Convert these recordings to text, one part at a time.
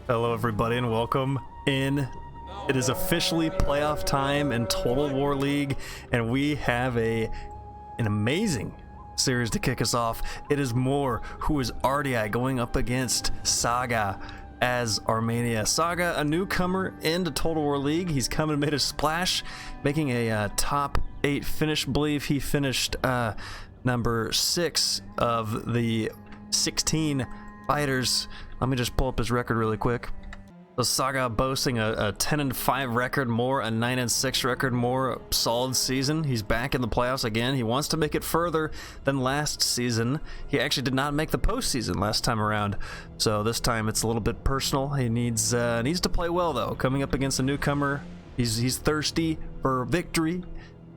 Hello everybody and welcome in. It is officially playoff time in Total War League, and we have an amazing series to kick us off. It is Morr, who is Ardiaei, going up against Saga as Armenia. Saga, a newcomer into Total War League. He's come and made a splash, making a top 8 finish. I believe he finished number 6 of the 16 fighters. Let me just pull up his record really quick. So Saga boasting a 10-5 record, Morr a 9-6 record, Morr a solid season. He's back in the playoffs again. He wants to make it further than last season. He actually did not make the postseason last time around, so this time it's a little bit personal. He needs to play well though. Coming up against a newcomer, he's thirsty for victory.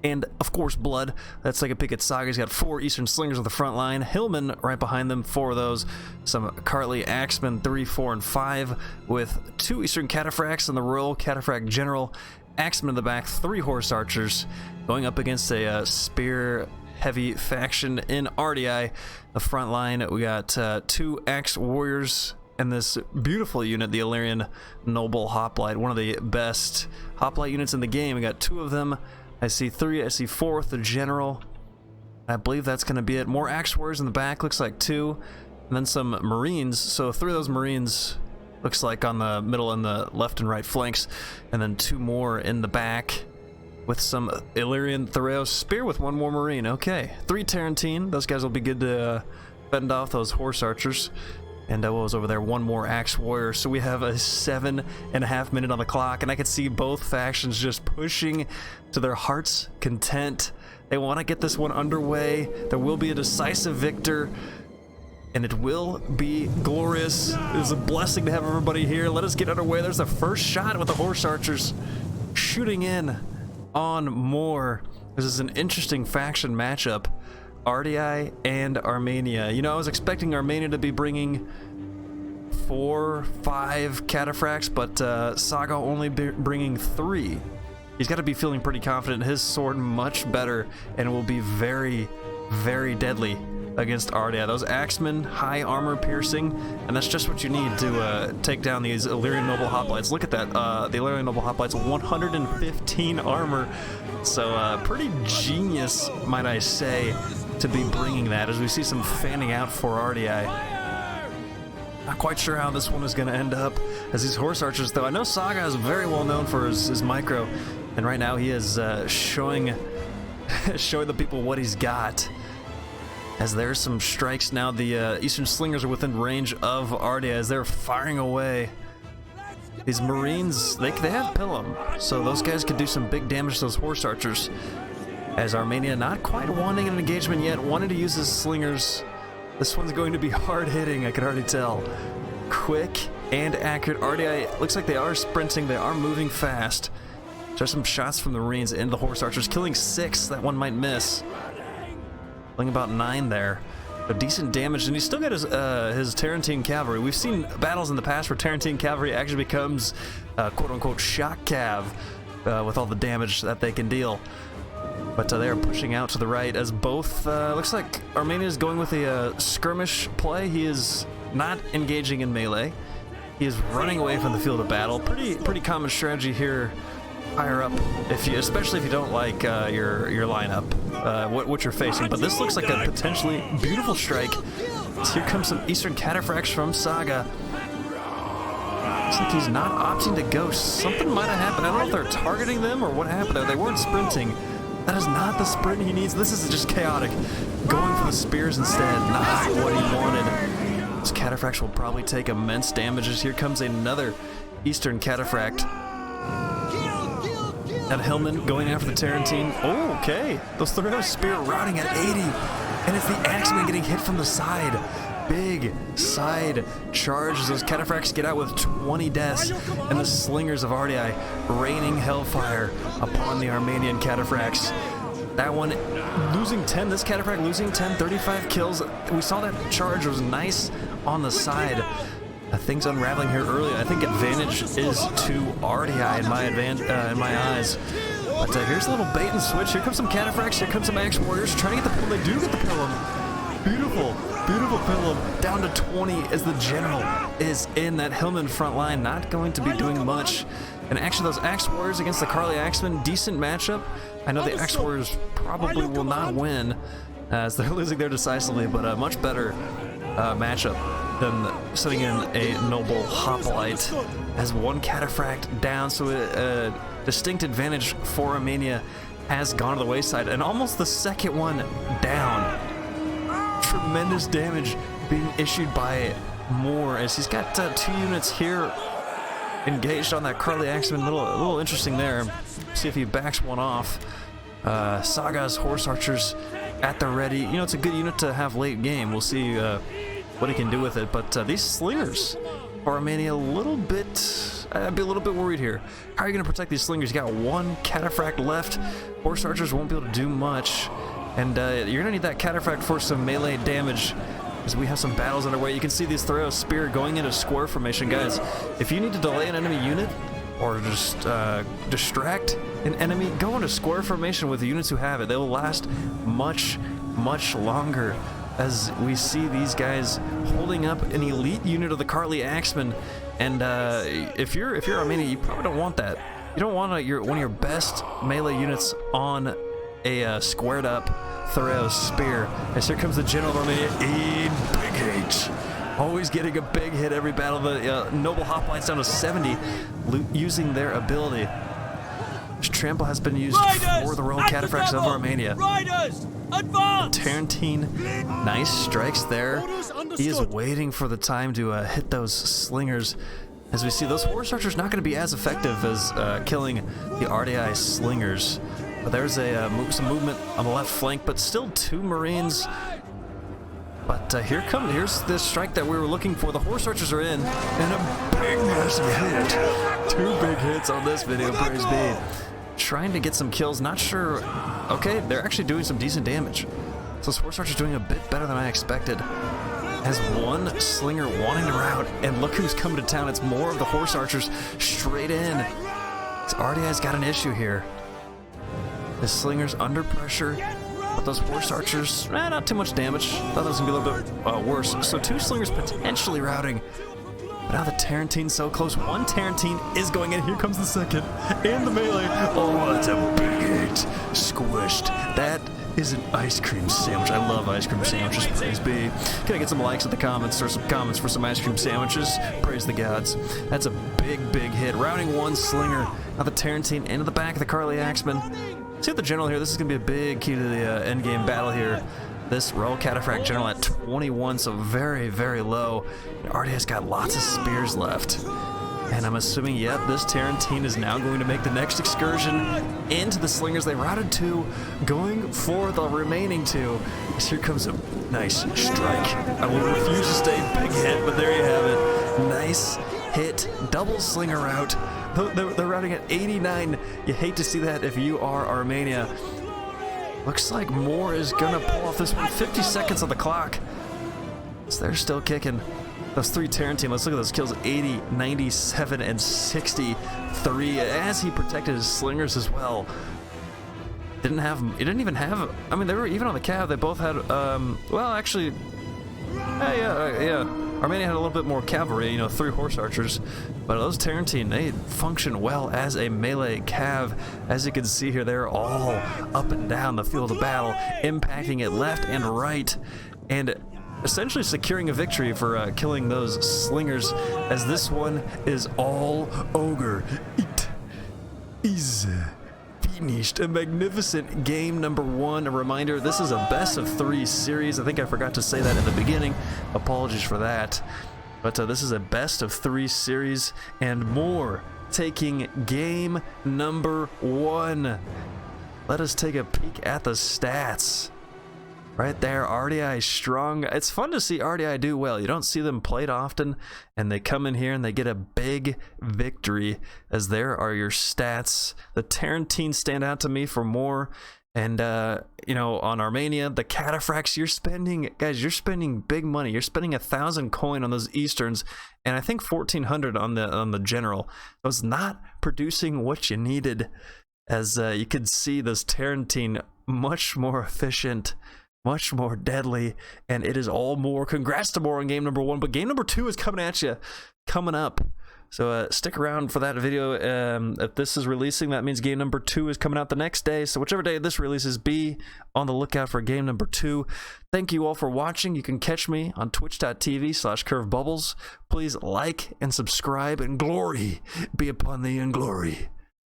And, of course, blood. Let's take a peek at Saga. He's got 4 Eastern Slingers on the front line. Hillman right behind them, 4 of those. Some Cartley Axemen, 3, 4, and 5, with 2 Eastern Cataphracts and the Royal Cataphract General. Axemen in the back, 3 Horse Archers, going up against a spear-heavy faction in Ardiaei. The front line, we got 2 Axe Warriors and this beautiful unit, the Illyrian Noble Hoplite, one of the best hoplite units in the game. We got 2 of them. I see 3, I see 4 with the General. I believe that's going to be it. More Axe Warriors in the back, looks like 2. And then some Marines. So 3 of those Marines looks like on the middle and the left and right flanks. And then 2 more in the back with some Illyrian Thoreos Spear with 1 more Marine. Okay, 3 Tarantine. Those guys will be good to fend off those Horse Archers. And what was over there? 1 more Axe Warrior. So we have a 7.5 minute on the clock, and I can see both factions just pushing to their heart's content. They want to get this one underway. There will be a decisive victor, and it will be glorious. It is a blessing to have everybody here. Let us get underway. There's the first shot with the Horse Archers shooting in on Morr. This is an interesting faction matchup. Ardiaei and Armenia. You know, I was expecting Armenia to be bringing 4, 5 cataphracts, but Saga only bringing 3. He's got to be feeling pretty confident. His sword much better, and it will be very, very deadly against Ardiaei. Those Axemen, high armor piercing, and that's just what you need to take down these Illyrian Noble Hoplites. Look at that. The Illyrian Noble Hoplites, 115 armor. So pretty genius, might I say, to be bringing that, as we see some fanning out for Ardiaei. Not quite sure how this one is going to end up as these Horse Archers, though. I know Saga is very well known for his micro, and right now he is showing the people what he's got. As there's some strikes now, the Eastern Slingers are within range of Ardiaei as they're firing away. These Marines, they have Pilum, so those guys could do some big damage to those Horse Archers. As Armenia not quite wanting an engagement yet, wanting to use his Slingers. This one's going to be hard hitting, I can already tell. Quick and accurate. Ardiaei, looks like they are sprinting, they are moving fast. There's some shots from the Marines into the Horse Archers, killing 6, that one might miss. Killing about 9 there. But decent damage, and he's still got his Tarantine Cavalry. We've seen battles in the past where Tarantine Cavalry actually becomes quote-unquote shock cav with all the damage that they can deal. But they are pushing out to the right as both, looks like Armenia is going with a skirmish play. He is not engaging in melee. He is running away from the field of battle. Pretty common strategy here, higher up, especially if you don't like your lineup, what you're facing. But this looks like a potentially beautiful strike. So here comes some Eastern Cataphracts from Saga. Looks like he's not opting to go. Something might have happened. I don't know if they're targeting them or what happened there. They weren't sprinting. That is not the sprint he needs. This is just chaotic. Going for the spears instead, not what he wanted. Those cataphracts will probably take immense damages. Here comes another Eastern Cataphract. And Hillman going after the Tarantine. Oh, okay. Those Thoreos Spear routing at 80. And it's the Axeman getting hit from the side. Big side charge as those cataphracts get out with 20 deaths, and the Slingers of Ardiaei raining hellfire upon the Armenian cataphracts. That one losing 10, this cataphract losing 10, 35 kills. We saw that charge was nice on the side. Things unraveling here early. I think advantage is to Ardiaei in my eyes. But here's a little bait and switch. Here comes some cataphracts, here comes some Axe Warriors trying to get the Pilum. They do get the Pilum. Beautiful. Beautiful pillow down to 20 as the general is in that Hillman front line, not going to be doing much. And actually, those Axe Warriors against the Carly Axemen, decent matchup. I know the Axe Warriors probably will not win as they're losing there decisively, but a much better matchup than sitting in a Noble Hoplite as one Cataphract down, so a distinct advantage for Armenia has gone to the wayside, and almost the second one down. Tremendous damage being issued by Morr as he's got 2 units here engaged on that Carly Axeman. A little interesting there. See if he backs one off. Saga's Horse Archers at the ready. You know, it's a good unit to have late game. We'll see what he can do with it. But these Slingers for Armenia, a little bit... I'd be a little bit worried here. How are you going to protect these Slingers? You got 1 Cataphract left. Horse Archers won't be able to do much. And you're going to need that Cataphract for some melee damage as we have some battles underway. You can see these Thoreau Spear going into square formation. Guys, if you need to delay an enemy unit or just distract an enemy, go into square formation with the units who have it. They will last much, much longer as we see these guys holding up an elite unit of the Carly Axemen. And if you're Armenia, you probably don't want that. You don't want one of your best melee units on a squared up Thoreau Spear. As here comes the General of Armenia in big H. Always getting a big hit every battle. The Noble Hoplites down to 70, using their ability. Trample has been used for the Royal Cataphracts of Armenia. Riders, advance! Tarantine, nice strikes there. He is waiting for the time to hit those Slingers. As we see, those Horse Archers not going to be as effective as killing the Ardiaei Slingers. But there's some movement on the left flank, but still 2 Marines. But here's the strike that we were looking for. The Horse Archers are in, and a big, massive hit. 2 big hits on this video, praise be. Trying to get some kills, not sure. Okay, they're actually doing some decent damage. So this Horse Archer's doing a bit better than I expected. Has 1 Slinger wanting to rout, and look who's coming to town. It's more of the Horse Archers straight in. So Ardiai's got an issue here. The Slingers under pressure, but those Horse Archers, not too much damage. Thought that was going to be a little bit worse. So 2 Slingers potentially routing. But now the Tarantine's so close. 1 Tarantine is going in. Here comes the second. And the melee. Oh, that's a big hit. Squished. That is an ice cream sandwich. I love ice cream sandwiches. Praise be. Can I get some likes in the comments or some comments for some ice cream sandwiches? Praise the gods. That's a big, big hit. Routing 1 Slinger. Now the Tarantine into the back of the Carly Axeman. See the General here. This is going to be a big key to the end game battle here. This Royal Cataphract General at 21, so very, very low. Ardiai's got lots of spears left. And I'm assuming, yep, this Tarantine is now going to make the next excursion into the Slingers. They routed 2, going for the remaining 2. Here comes a nice strike. I will refuse to stay big hit, but there you have it. Nice hit, double Slinger route. They're routing at 89. You hate to see that if you are Armenia. Looks like Morr is gonna pull off this one. 50 seconds on the clock. So they're still kicking. Those 3 Tarantine, let's look at those kills. 80, 97, and 63 as he protected his Slingers as well. He didn't even have, I mean, they were even on the cav. They both had, well, actually, yeah. Armenia had a little bit more cavalry, 3 Horse Archers, but those Tarantine, they function well as a melee cav. As you can see here, they're all up and down the field of battle, impacting it left and right, and essentially securing a victory for killing those Slingers, as this one is all ogre. It is finished. A magnificent game number 1. A reminder, this is a best of 3 series. I think I forgot to say that in the beginning. Apologies for that. But this is a best of 3 series, and Morr taking game number 1. Let us take a peek at the stats. Right there, Ardiaei strong. It's fun to see Ardiaei do well. You don't see them played often, and they come in here and they get a big victory, as there are your stats. The Tarantine stand out to me for Morr, and on Armenia, the Cataphracts, you're spending big money. You're spending 1,000 coin on those Easterns, and I think 1,400 on the General. It was not producing what you needed, as you could see this Tarantine much more efficient. much more deadly, and it is all more. Congrats to Morr on game number 1, but game number 2 is coming at you, coming up. So stick around for that video. If this is releasing, that means game number 2 is coming out the next day. So whichever day this releases, be on the lookout for game number 2. Thank you all for watching. You can catch me on twitch.tv/curvebubbles. Please like and subscribe, and glory be upon thee, and glory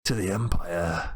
to the Empire.